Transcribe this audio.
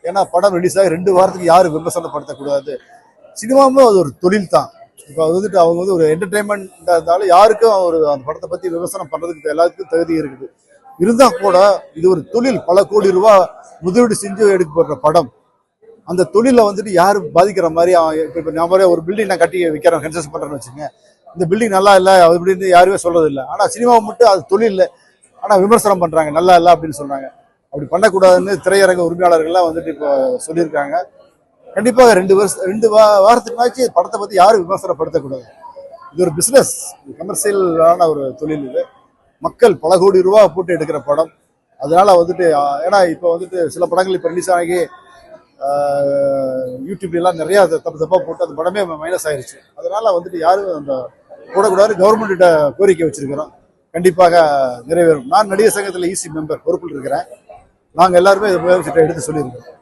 ஏன்னா படம் ரிலீஸ் ஆகி 2 வாரத்துக்கு யாரும் விமர்சனப்படுத்தக்கூடாது. சினிமாவும் அது ஒரு தொழில் தான். இப்போ வந்துட்டு அவங்க வந்து ஒரு என்டர்டைன்மெண்ட் இருந்தாலும் யாருக்கும் அந்த படத்தை பத்தி விமர்சனம் பண்றதுக்கு எல்லாத்துக்கும் தகுதி இருக்குது. இருந்தா கூட இது ஒரு தொழில், பல கோடி ரூபாய் முதலீடு செஞ்சு எடுக்கப்படுற படம். அந்த தொழில வந்துட்டு யாரும் பாதிக்கிற மாதிரி இப்போ நான் ஒரு பில்டிங் நான் கட்டி வைக்கிறேன், கன்ஸ்ட்ரக்ஷன் பண்றேன்னு வச்சுங்க, இந்த பில்டிங் நல்லா இல்லை அப்படின்னு யாருமே சொல்றது இல்லை. ஆனா சினிமாவை மட்டும் அது தொழில், ஆனா விமர்சனம் பண்றாங்க, நல்லா இல்லை அப்படின்னு சொல்றாங்க. அப்படி பண்ணக்கூடாதுன்னு திரையரங்க உரிமையாளர்கள்லாம் வந்துட்டு இப்போ சொல்லியிருக்காங்க. கண்டிப்பாக 2 வாரத்துக்குனாச்சு படத்தை பத்தி யாரும் விமர்சனப்படுத்தக்கூடாது. இது ஒரு பிசினஸ், கமர்ஷியலான ஒரு தொழில். இது மக்கள் பல கோடி ரூபாய் போட்டு எடுக்கிற படம். அதனால வந்துட்டு ஏன்னா இப்போ வந்துட்டு சில படங்கள் இப்போ ரிலீஸ் ஆகி யூடியூப்ல எல்லாம் நிறைய தப்பா போட்டு அந்த படமே மைனஸ் ஆயிருச்சு. அதனால வந்துட்டு யாரும் அந்த போடக்கூடாது. கவர்மெண்ட் கிட்ட கோரிக்கை வச்சிருக்கிறோம், கண்டிப்பாக நிறைவேறும். நான் நடிகர் சங்கத்தில் ஈசி மெம்பர் பொறுப்பில் இருக்கிறேன். நாங்கள் எல்லாருமே இதை எடுத்து சொல்லியிருக்கோம்.